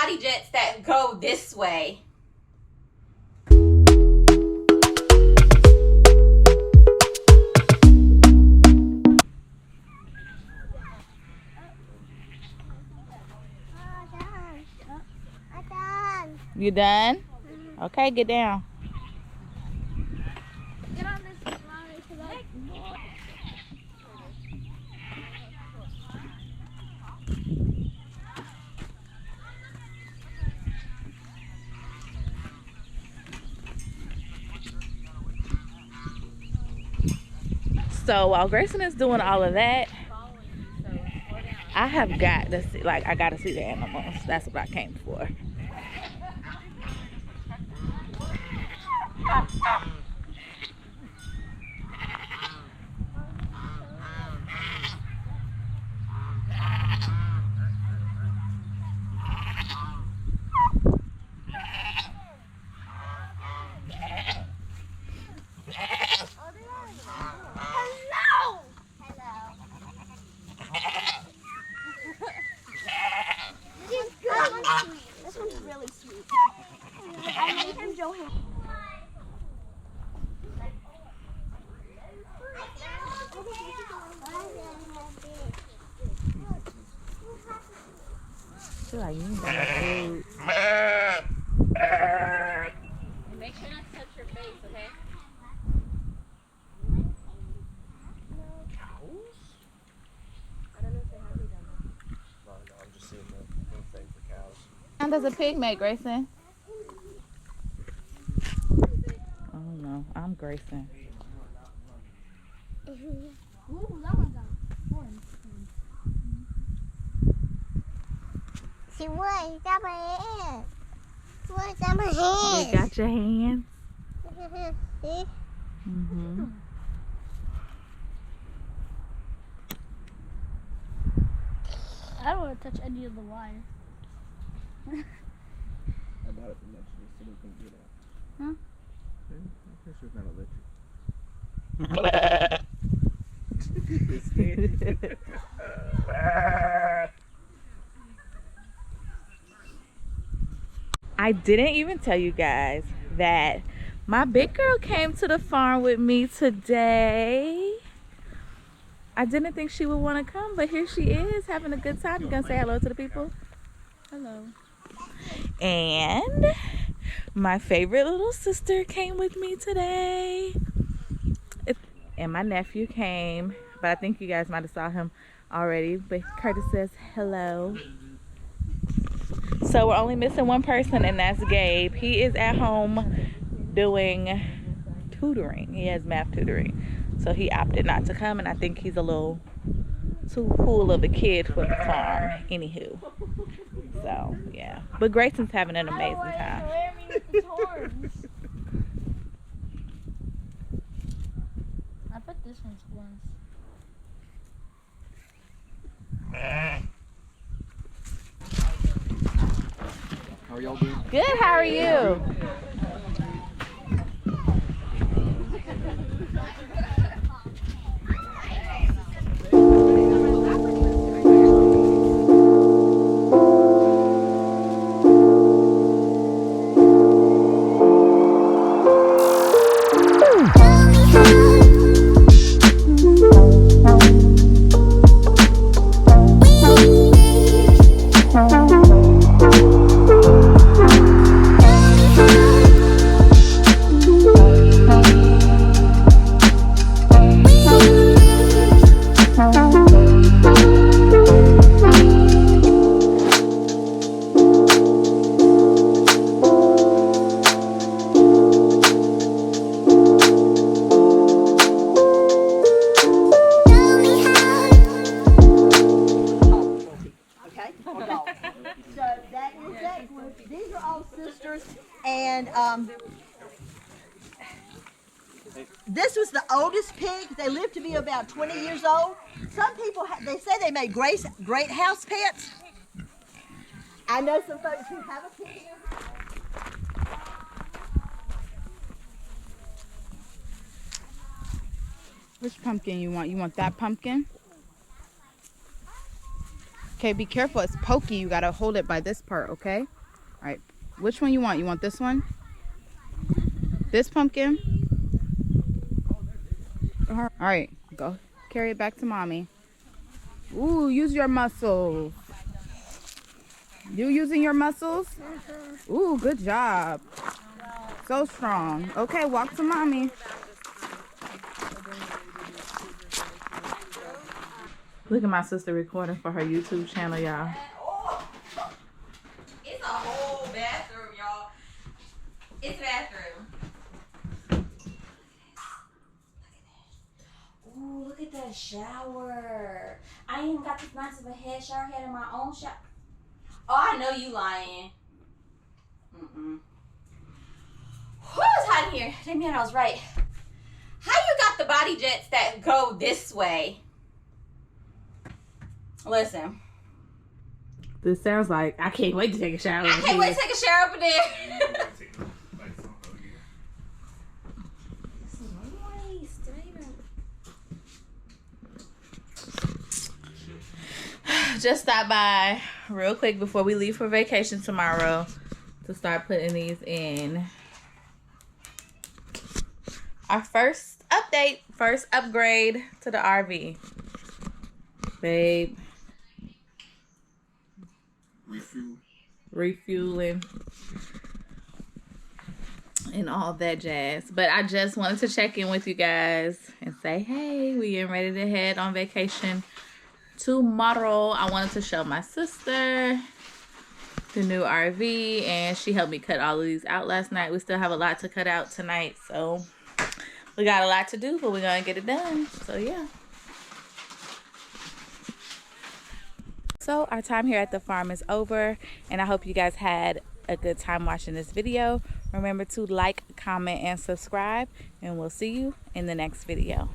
body jets that go this way. You done? Okay, get down. Get on this line because So while Grayson is doing all of that, I have got to see, I got to see the animals. That's what I came for. this one's really sweet. I named him Johan. She's like, you ain't got no food. Make sure not to touch your face, okay? I'm just seeing the thing for cows. How does a pig make, Grayson? I don't know. I'm Grayson. Ooh, that one's on. See what? He's got my hand. What's on my hand? You got your hands? See? Mm-hmm. I don't want to touch any of the wire. I bought it from Mexico so we can get out. Huh? I guess it's not electric. I didn't even tell you guys that my big girl came to the farm with me today. I didn't think she would want to come, but here she is having a good time. You gonna say hello to the people? Hello. And my favorite little sister came with me today. And my nephew came, but I think you guys might have saw him already. But Curtis says hello. So we're only missing one person, and that's Gabe. He is at home doing tutoring. He has math tutoring. So he opted not to come, and I think he's a little too cool of a kid for the farm. Anywho. So, yeah. But Grayson's having an amazing time. I bet this one's close. How are y'all doing? Good, how are you? These are all sisters, and this was the oldest pig. They lived to be about 20 years old. Some people, they say they made great house pets. I know some folks who have a pig. Which pumpkin you want? You want that pumpkin? Okay, be careful. It's pokey. You gotta hold it by this part, okay? All right. Which one you want? You want this one? This pumpkin? All right. Go carry it back to mommy. Ooh, use your muscles. You using your muscles? Ooh, good job. So strong. Okay, walk to mommy. Look at my sister recording for her YouTube channel, y'all. Oh, it's a whole bathroom, y'all. It's a bathroom. Ooh, look at that shower. I ain't even got this nice of a head shower head in my own shower. Oh, I know you lying. Whew, it's hot in here. Damn, I was right. How you got the body jets that go this way? Listen. This sounds like I can't wait to take a shower. I can't wait to take a shower up in there. Just stop by real quick before we leave for vacation tomorrow to start putting these in. Our first update, first upgrade to the RV. Babe. Refueling. And all that jazz. But I just wanted to check in with you guys and say, hey, we getting ready to head on vacation tomorrow. I wanted to show my sister the new RV, and she helped me cut all of these out last night. We still have a lot to cut out tonight, so we got a lot to do, but we're gonna get it done. So yeah. So our time here at the farm is over, and I hope you guys had a good time watching this video. Remember to like, comment, and subscribe, and we'll see you in the next video.